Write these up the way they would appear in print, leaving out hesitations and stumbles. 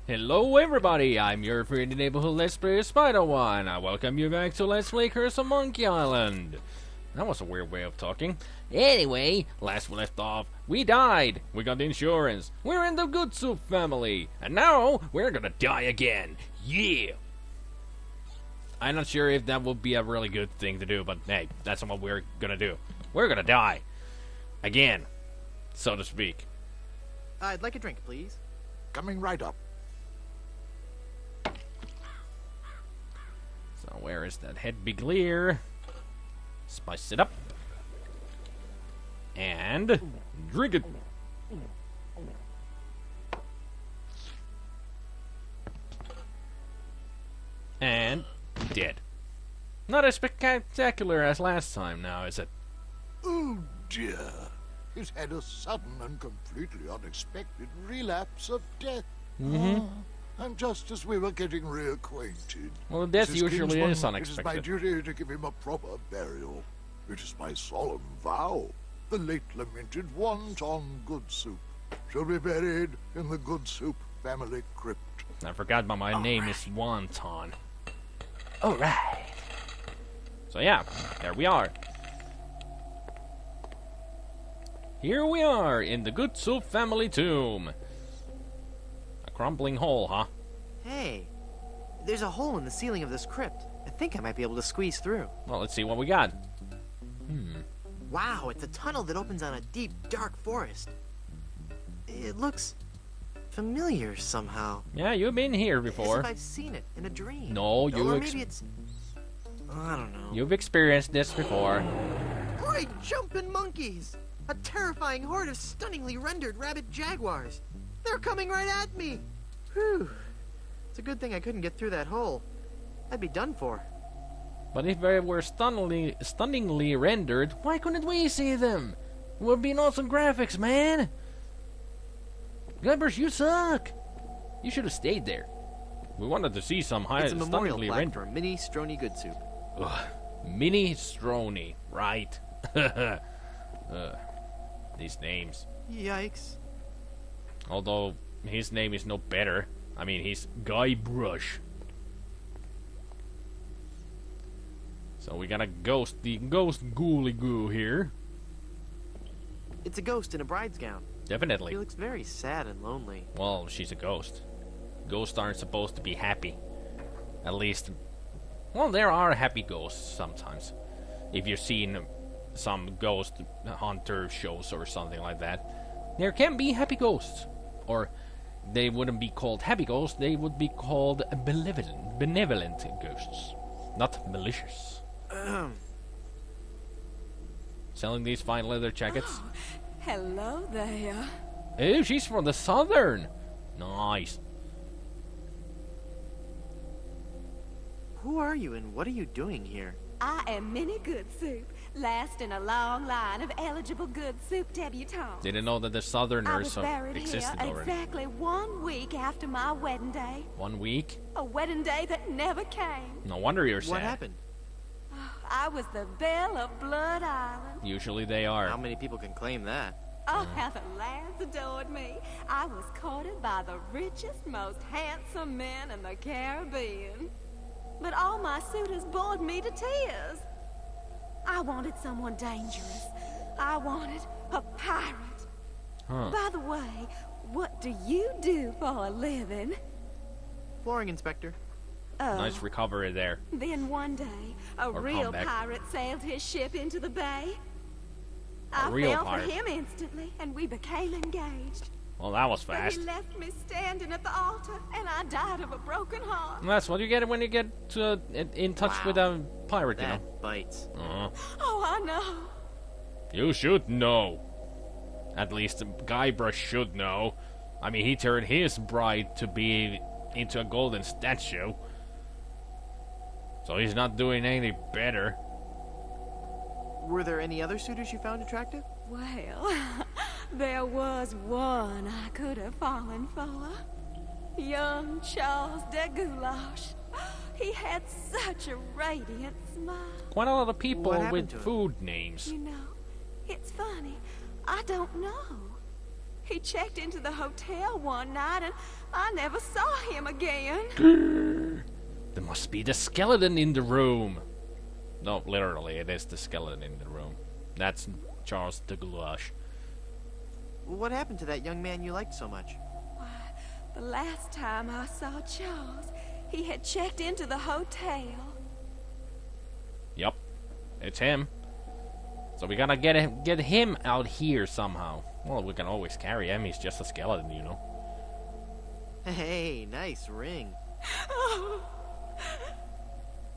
Hello everybody, I'm your friendly neighborhood Let's Player SpiderMwa, and I welcome you back to Let's Play Curse of Monkey Island. That was a weird way of talking. Anyway, last we left off, we died, we got the insurance, we're in the Good Soup family, and now we're gonna die again. Yeah! I'm not sure if that would be a really good thing to do, but hey, that's what we're gonna do. We're gonna die. Again, so to speak. I'd like a drink, please. Coming right up. So where is that head big leer? Spice it up. And drink it. And dead. Not as spectacular as last time now, is it? Oh dear. He's had a sudden and completely unexpected relapse of death. And just as we were getting reacquainted... Well, death Mrs. usually Kingsman, is unexpected. It is my duty to give him a proper burial. It is my solemn vow. The late lamented Wonton Good Soup shall be buried in the Good Soup family crypt. I forgot my name is Wonton. Alright. So yeah, there we are. Here we are in the Good Soup family tomb. A crumbling hole, huh? Hey, there's a hole in the ceiling of this crypt. I think I might be able to squeeze through. Well, let's see what we got. Wow, it's a tunnel that opens on a deep, dark forest. It looks familiar somehow. Yeah, you've been here As before. if I've seen it in a dream. No, Or you maybe it's... I don't know. you've experienced this before. Great jumping monkeys! A terrifying horde of stunningly rendered rabbit jaguars. They're coming right at me! Whew. It's a good thing I couldn't get through that hole. I'd be done for. But if they were stunningly rendered, why couldn't we see them? It would be an awesome graphics, man. Guybrush, you suck. You should have stayed there. We wanted to see some high It's a memorial stunningly plaque rendered. for Mini Strony Good Soup. Ugh, Mini Strony, right? These names. Yikes. Although his name is no better. I mean, he's Guybrush. So we got a ghost, the ghost ghouly goo here. It's a ghost in a bride's gown. Definitely. He looks very sad and lonely. Well, she's a ghost. Ghosts aren't supposed to be happy. At least, well, there are happy ghosts sometimes. If you've seen some ghost hunter shows or something like that, there can be happy ghosts. Or they wouldn't be called happy ghosts, they would be called benevolent ghosts. Not malicious. Selling these fine leather jackets. Oh, hello there. Oh, she's from the southern. Nice. Who are you and what are you doing here? I am Minnie Good Soup, last in a long line of eligible Good Soup debutantes. Didn't know that the I was southerners buried existed here already. exactly 1 week after my wedding day. 1 week? A wedding day that never came. No wonder you're sad. What happened? I was the belle of Blood Island. Usually they are. How many people can claim that? Oh, how the lads adored me. I was courted by the richest, most handsome men in the Caribbean. But all my suitors bored me to tears. I wanted someone dangerous. I wanted a pirate. Huh. By the way, what do you do for a living? Flooring inspector. Oh, Nice recovery there. then one day, a Or real comeback. pirate sailed his ship into the bay. I real fell pirate. for him instantly, and we became engaged. Well, that was But fast. he left me standing at the altar, and I died of a broken heart. That's what you get when you get in touch with a pirate, you know. That bites. Oh, I know. You should know. At least Guybrush should know. I mean, he turned his bride to be into a golden statue. So he's not doing any better. Were there any other suitors you found attractive? Well, there was one I could have fallen for. Young Charles de Goulash. He had such a radiant smile. Quite a lot of people What happened with to him? food names. You know, it's funny. I don't know. He checked into the hotel one night and I never saw him again. There must be the skeleton in the room. No, literally, it is the skeleton in the room. That's Charles the Guybrush. What happened to that young man you liked so much? Why, the last time I saw Charles, he had checked into the hotel. Yup, it's him. So we gotta get him out here somehow. Well, we can always carry him. He's just a skeleton, you know. Hey, nice ring.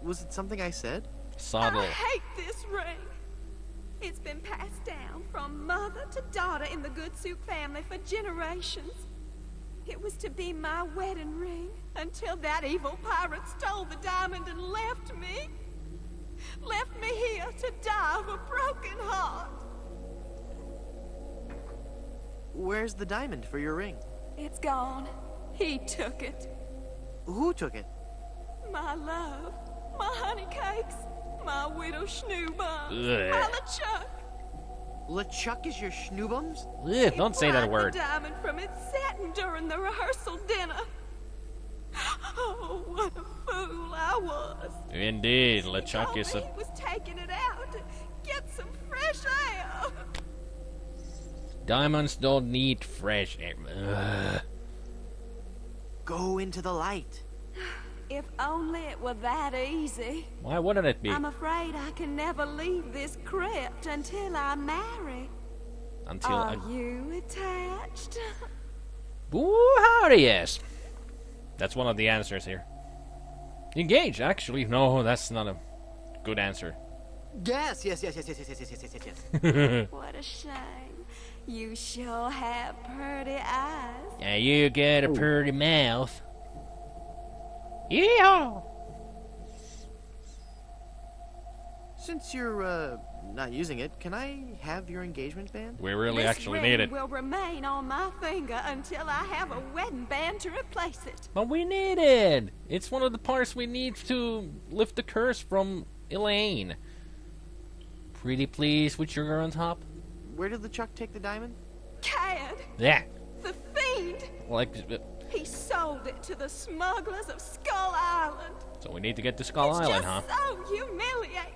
Was it something I said? Subtle. I hate this ring. It's been passed down from mother to daughter in the Good Soup family for generations. It was to be my wedding ring until that evil pirate stole the diamond and left me. Left me here to die of a broken heart. Where's the diamond for your ring? It's gone. He took it. Who took it? My love, my honey cakes, my widow schnoobums, Ugh. my LeChuck. LeChuck is your schnoobums? Ugh, don't say that word. The diamond from its satin during the rehearsal dinner. Oh, what a fool I was. Indeed, He LeChuck told is me a... he was taking it out to get some fresh air. Diamonds don't need fresh air. Ugh. Go into the light. If only it were that easy. Why wouldn't it be? I'm afraid I can never leave this crypt until I marry. Until Are you attached? Ooh, howdy, yes. That's one of the answers here. Engaged, actually. No, that's not a good answer. Yes. What a shame. You sure have pretty eyes. Yeah, you got a pretty mouth. Yeah. Since you're, not using it, can I have your engagement band? We really This actually ring need it. will remain on my finger until I have a wedding band to replace it. But we need it. It's one of the parts we need to lift the curse from Elaine. Pretty please with sugar on top. Where did LeChuck take the diamond? Cad, Yeah. the fiend, Like, he sold it to the smugglers of Skull Island. so we need to get to Skull It's Island, just huh? so humiliating.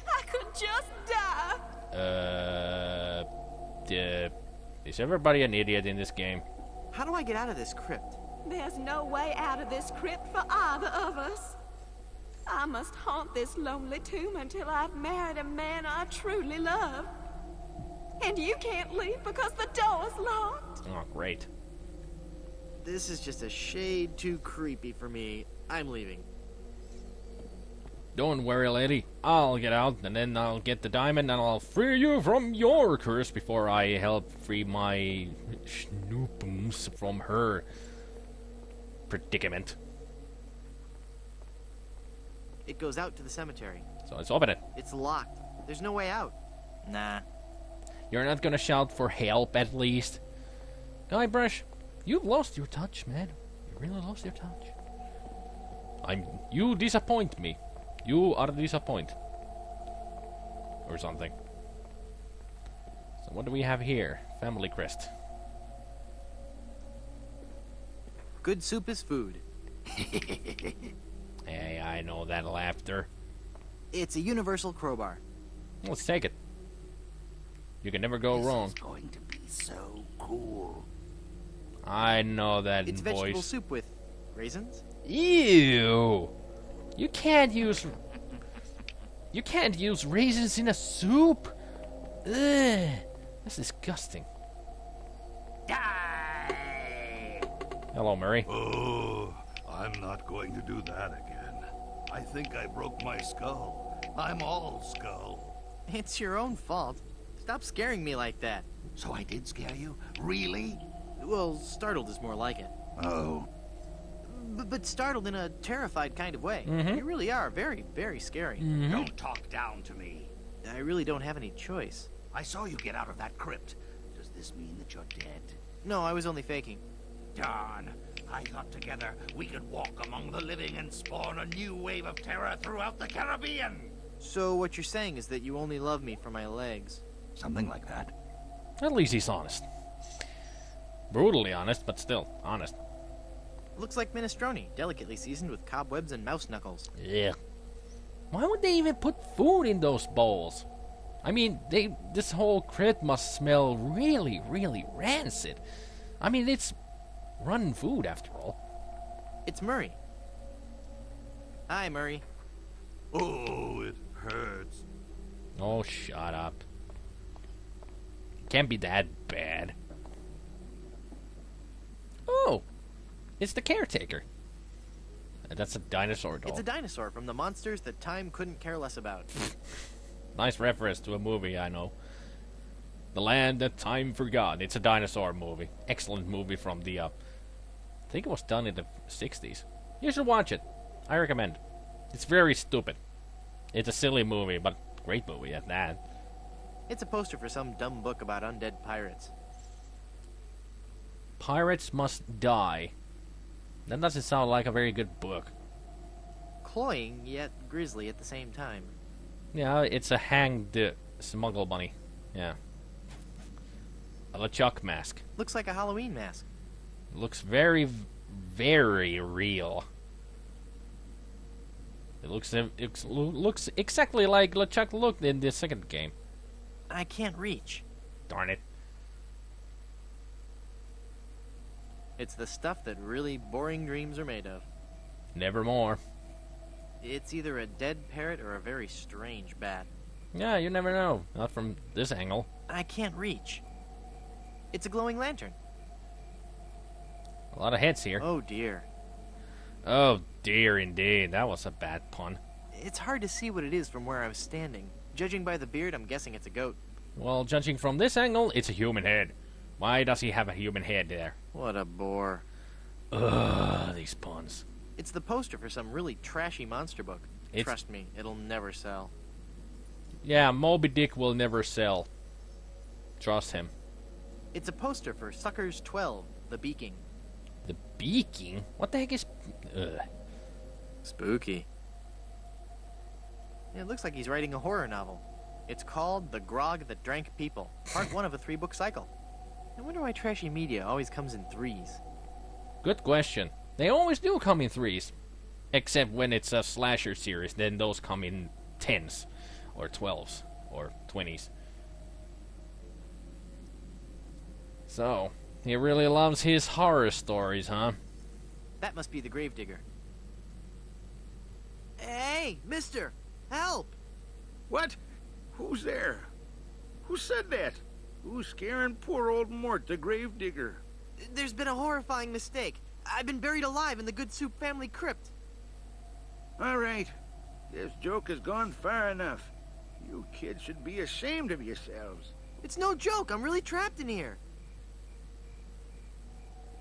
I could just die. Is everybody an idiot in this game? How do I get out of this crypt? There's no way out of this crypt for either of us. I must haunt this lonely tomb until I've married a man I truly love. And you can't leave because the door's locked. Oh, great. This is just a shade too creepy for me. I'm leaving. Don't worry, lady. I'll get out, and then I'll get the diamond, and I'll free you from your curse before I help free my schnoopums from her predicament. It goes out to the cemetery. So let's open it. It's locked. There's no way out. Nah. You're not gonna shout for help, at least. Guybrush, you've lost your touch, man. You really lost your touch. You disappoint me. You are disappoint. Or something. So what do we have here? Family crest. Good soup is food. Hey, I know that laughter. It's a universal crowbar. Let's take it. You can never go wrong. This is going to be so cool. I know that It's voice. vegetable soup with raisins. Ew! You can't use raisins in a soup. Ugh, that's disgusting. Die! Hello, Murray. Oh, I'm not going to do that again. I think I broke my skull. I'm all skull. It's your own fault. Stop scaring me like that. So I did scare you? Really? Well, startled is more like it. Oh, But startled in a terrified kind of way. Mhm. You really are very, very scary. Don't talk down to me. I really don't have any choice. I saw you get out of that crypt. Does this mean that you're dead? No, I was only faking. Darn. I thought together we could walk among the living and spawn a new wave of terror throughout the Caribbean. So what you're saying is that you only love me for my legs. Something like that. At least he's honest. Brutally honest, but still honest. Looks like minestrone, delicately seasoned with cobwebs and mouse knuckles. Yeah. Why would they even put food in those bowls? I mean, this whole crypt must smell really, really rancid. I mean, it's rotten food after all. It's Murray. Hi, Murray. Oh, it hurts. Oh, shut up. Can't be that bad. Oh, it's the caretaker. That's a dinosaur doll. It's a dinosaur from the monsters that time couldn't care less about. Nice reference to a movie I know. The Land That Time Forgot. It's a dinosaur movie. Excellent movie from the, I think it was done in the 60s. You should watch it. I recommend. It's very stupid. It's a silly movie, but great movie at that. It's a poster for some dumb book about undead pirates. Pirates Must Die. That doesn't sound like a very good book. Cloying, yet grisly at the same time. Yeah, it's a hanged smuggle bunny. Yeah. A LeChuck mask. Looks like a Halloween mask. Looks very, very real. It looks exactly like LeChuck looked in the second game. I can't reach. Darn it. It's the stuff that really boring dreams are made of. Nevermore. It's either a dead parrot or a very strange bat. Yeah, you never know. Not from this angle. I can't reach. It's a glowing lantern. A lot of heads here. Oh dear. Oh dear indeed. That was a bad pun. It's hard to see what it is from where I was standing. Judging by the beard, I'm guessing it's a goat. Well, judging from this angle, it's a human head. Why does he have a human head there? What a bore. Ugh, these puns. It's the poster for some really trashy monster book. It's- Trust me, it'll never sell. Yeah, Moby Dick will never sell. Trust him. It's a poster for Suckers 12, The Beaking. The Beaking? What the heck is... Ugh. Spooky. It looks like he's writing a horror novel. It's called The Grog That Drank People, part 1 of a 3-book cycle. I wonder why trashy media always comes in threes. Good question. They always do come in threes. Except when it's a slasher series, then those come in 10s. Or 12s. Or 20s. So, he really loves his horror stories, huh? That must be the gravedigger. Hey, mister! Help! What? Who's there? Who said that? Who's scaring poor old Mort, the gravedigger? There's been a horrifying mistake. I've been buried alive in the Good Soup family crypt. All right. This joke has gone far enough. You kids should be ashamed of yourselves. It's no joke. I'm really trapped in here.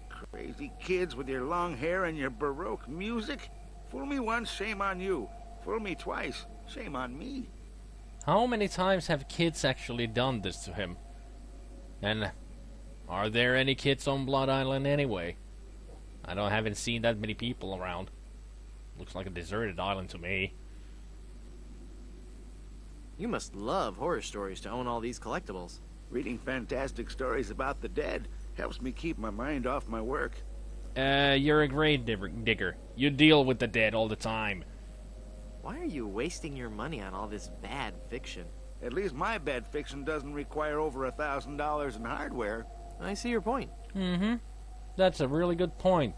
Crazy kids with your long hair and your Baroque music. Fool me once, shame on you. Fool me twice, shame on me. How many times have kids actually done this to him? And are there any kids on Blood Island anyway? Haven't seen that many people around. Looks like a deserted island to me. You must love horror stories to own all these collectibles. Reading fantastic stories about the dead helps me keep my mind off my work. You're a grave digger. You deal with the dead all the time. Why are you wasting your money on all this bad fiction? At least my bad fiction doesn't require over $1,000 in hardware. I see your point. Mm-hmm. That's a really good point.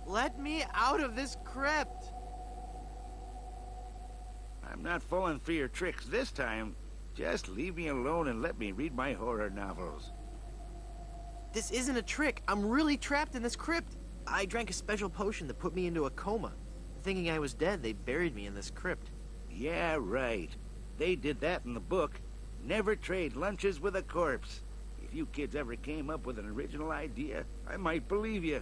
Let me out of this crypt! I'm not falling for your tricks this time. Just leave me alone and let me read my horror novels. This isn't a trick. I'm really trapped in this crypt. I drank a special potion that put me into a coma. Thinking I was dead, they buried me in this crypt. Yeah, right. They did that in the book. Never trade lunches with a corpse. If you kids ever came up with an original idea, I might believe you.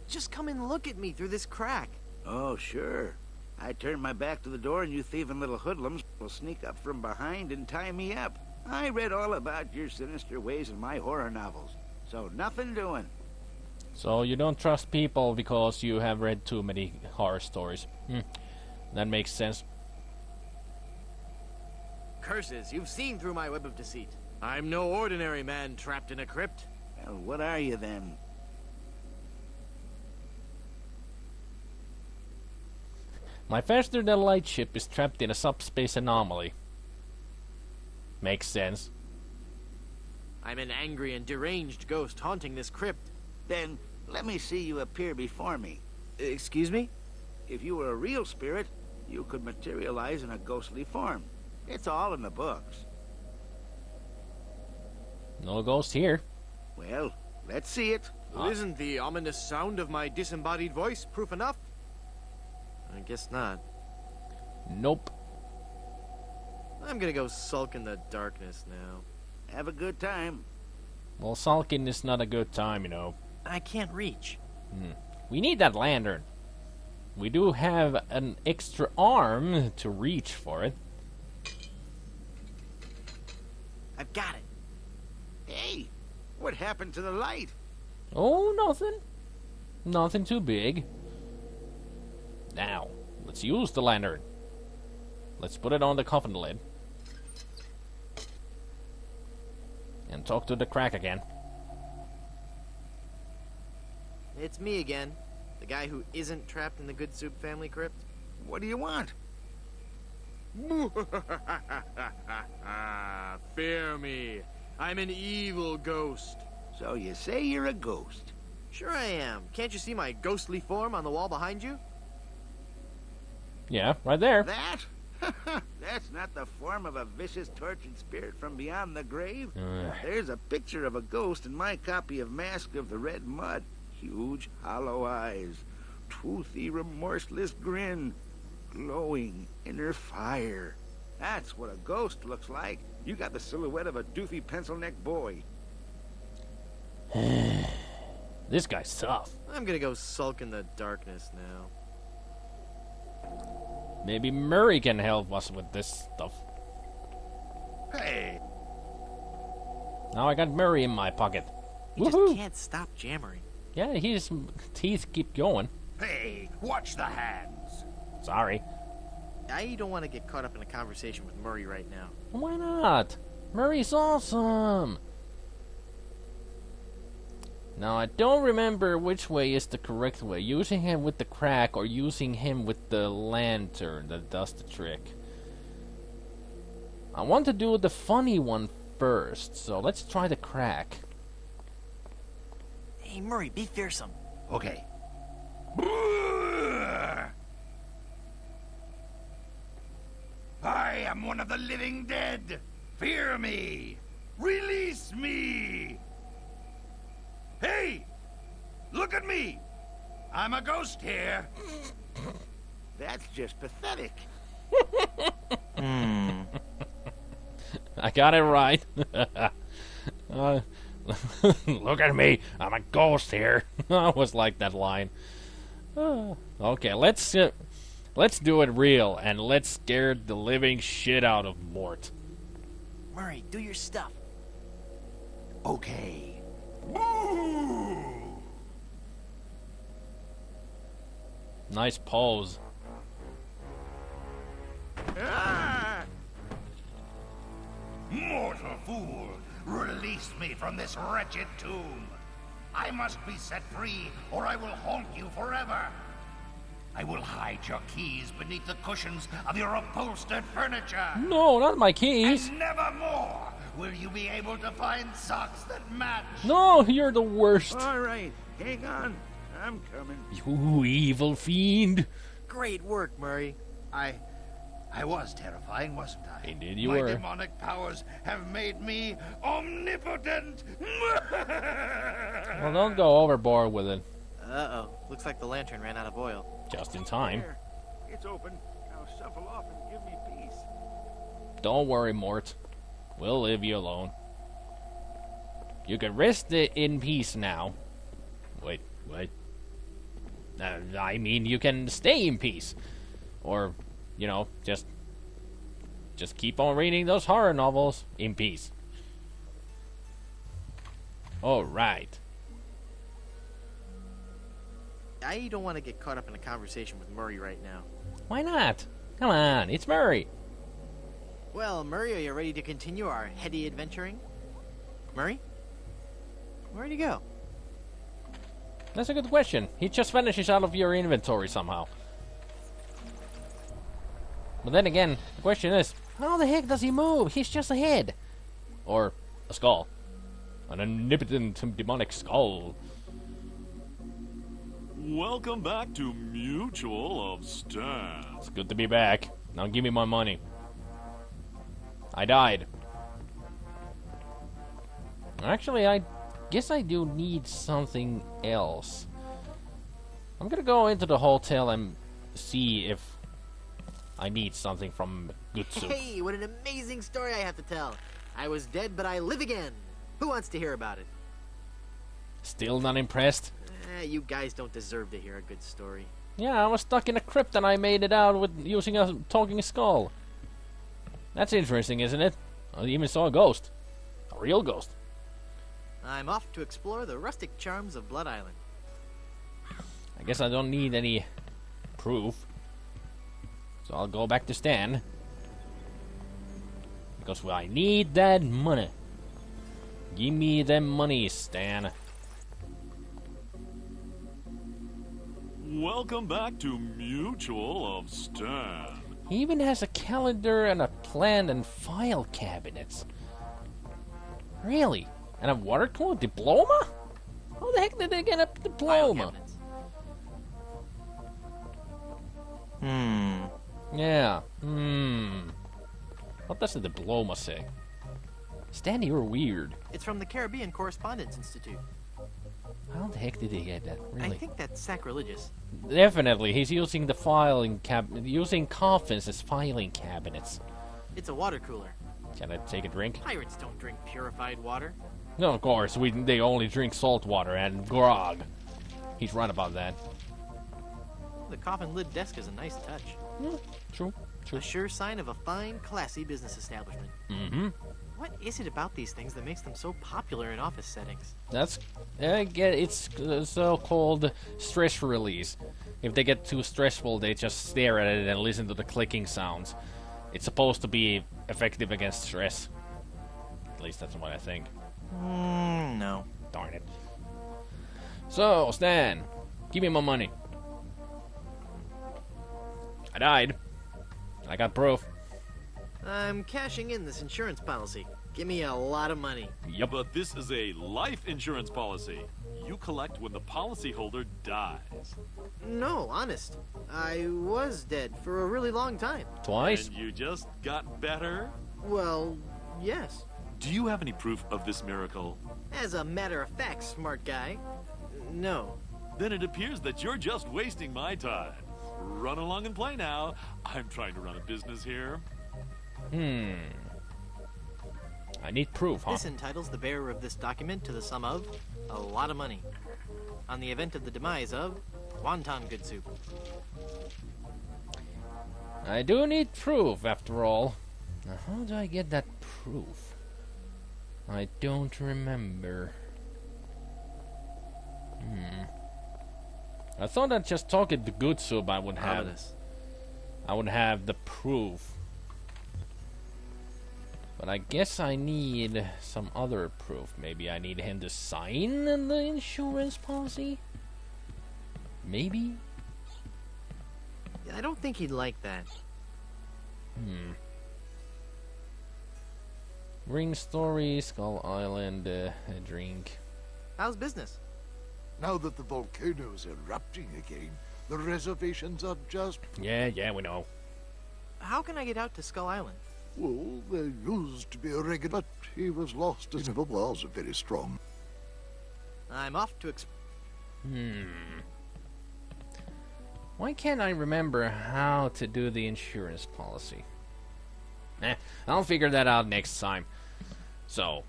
Just come and look at me through this crack. Oh, sure. I turn my back to the door and you thieving little hoodlums will sneak up from behind and tie me up. I read all about your sinister ways in my horror novels. So nothing doing. So you don't trust people because you have read too many horror stories. That makes sense. Curses, you've seen through my web of deceit. I'm no ordinary man trapped in a crypt. Well, what are you then? My faster-than-light ship is trapped in a subspace anomaly. Makes sense. I'm an angry and deranged ghost haunting this crypt. Then let me see you appear before me. Excuse me? If you were a real spirit, you could materialize in a ghostly form. It's all in the books. No ghost here. Well, let's see it. Well, isn't the ominous sound of my disembodied voice proof enough? I guess not. Nope. I'm gonna go sulk in the darkness now. Have a good time. Well, sulking is not a good time, you know. I can't reach. We need that lantern. We do have an extra arm to reach for it. I've got it. Hey, what happened to the light? Oh, nothing. Nothing too big. Now, let's use the lantern. Let's put it on the coffin lid. And talk to the crack again. It's me again. The guy who isn't trapped in the Good Soup family crypt. What do you want? Fear me. I'm an evil ghost. So you say you're a ghost. Sure I am. Can't you see my ghostly form on the wall behind you? Yeah, right there. That? That's not the form of a vicious, tortured spirit from beyond the grave. There's a picture of a ghost in my copy of Mask of the Red Mud. Huge, hollow eyes, toothy, remorseless grin, glowing inner fire. That's what a ghost looks like. You got the silhouette of a doofy pencil-neck boy. This guy's tough. I'm gonna go sulk in the darkness now. Maybe Murray can help us with this stuff. Hey, Now I got Murray in my pocket. He just Woohoo! can't stop jammering. Yeah, his teeth keep going. hey, watch the hands. Sorry. I don't want to get caught up in a conversation with Murray right now. Why not? Murray's awesome. Now, I don't remember which way is the correct way. Using him with the crack or using him with the lantern that does the trick. I want to do the funny one first, so let's try the crack. Hey, Murray, be fearsome. Okay. I am one of the living dead. Fear me. Release me. Hey, look at me. I'm a ghost here. That's just pathetic. I got it right. Look at me. I'm a ghost here. I always like that line. Okay, let's do it real and let's scare the living shit out of Mort. Murray, do your stuff. Okay. Nice pose. Ah! Mortal fool, release me from this wretched tomb. I must be set free, or I will haunt you forever. I will hide your keys beneath the cushions of your upholstered furniture. No, not my keys. And never more will you be able to find socks that match. No, you're the worst. All right, hang on. I'm coming. You evil fiend. Great work, Murray. I was terrifying, wasn't I? Indeed you My were. demonic powers have made me omnipotent. Well, don't go overboard with it. Uh-oh. Looks like the lantern ran out of oil. Just in time. There. It's open. Now shuffle off and give me peace. Don't worry, Mort. We'll leave you alone. You can rest in peace now. Wait, what? I mean, you can stay in peace. Or, you know, just keep on reading those horror novels in peace. Alright. I don't want to get caught up in a conversation with Murray right now. Why not? Come on, it's Murray. Well, Murray, are you ready to continue our heady adventuring? Murray? Where'd he go? That's a good question. He just vanishes out of your inventory somehow. But then again, the question is, how the heck does he move? He's just a head. Or a skull. An omnipotent demonic skull. Welcome back to Mutual of Stan. It's good to be back. Now give me my money. I died. Actually, I guess I do need something else. I'm gonna go into the hotel and see if I need something from Gutsu. Hey, what an amazing story I have to tell. I was dead, but I live again. Who wants to hear about it? Still not impressed? You guys don't deserve to hear a good story. Yeah, I was stuck in a crypt and I made it out with using a talking skull. That's interesting, isn't it? I even saw a ghost. A real ghost. I'm off to explore the rustic charms of Blood Island. I guess I don't need any proof. So I'll go back to Stan. Because I need that money. Give me that money, Stan. Welcome back to Mutual of Stan. He even has a calendar and a plan and file cabinets. Really? And a water cooler diploma? How the heck did they get a diploma? Yeah. What does the diploma say? Stan, you're weird. It's from the Caribbean Correspondence Institute. How the heck did he get that? I Really? think that's sacrilegious. Definitely, he's using the using coffins as filing cabinets. It's a water cooler. Can I take a drink? Pirates don't drink purified water. No, of course. They only drink salt water and grog. He's right about that. The coffin lid desk is a nice touch. True. A sure sign of a fine, classy business establishment. Mm-hmm. What is it about these things that makes them so popular in office settings? That's it's so-called stress release. If they get too stressful, they just stare at it and listen to the clicking sounds. It's supposed to be effective against stress. At least that's what I think. No. Darn it. So, Stan, give me my money. I died. I got proof. I'm cashing in this insurance policy. Give me a lot of money. Yep. But this is a life insurance policy. You collect when the policyholder dies. No, honest. I was dead for a really long time. Twice? And you just got better? Well, yes. Do you have any proof of this miracle? As a matter of fact, smart guy. No. Then it appears that you're just wasting my time. Run along and play now. I'm trying to run a business here. I need proof, huh? This entitles the bearer of this document to the sum of a lot of money. On the event of the demise of Wonton Good Soup. I do need proof, after all. Now, how do I get that proof? I don't remember. I thought that just talking to Good Soup I would have. Ominous. I would have the proof. But I guess I need some other proof. Maybe I need him to sign the insurance policy? Maybe? Yeah, I don't think he'd like that. Ring story, Skull Island, a drink. How's business? Now that the volcano's erupting again, the reservations are just... Yeah, we know. How can I get out to Skull Island? Well, there used to be a regular, but he was lost as never was very strong. I'm off to Why can't I remember how to do the insurance policy? I'll figure that out next time. So,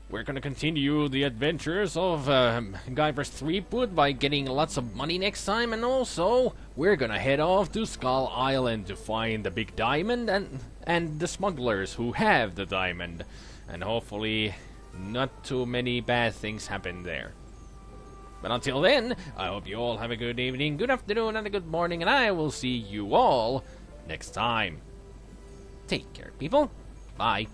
we're gonna continue the adventures of Guybrush 3 by getting lots of money next time, and also we're gonna head off to Skull Island to find the big diamond and the smugglers who have the diamond, and hopefully not too many bad things happen there. But until then, I hope you all have a good evening, good afternoon, and a good morning, and I will see you all next time. Take care, people. Bye.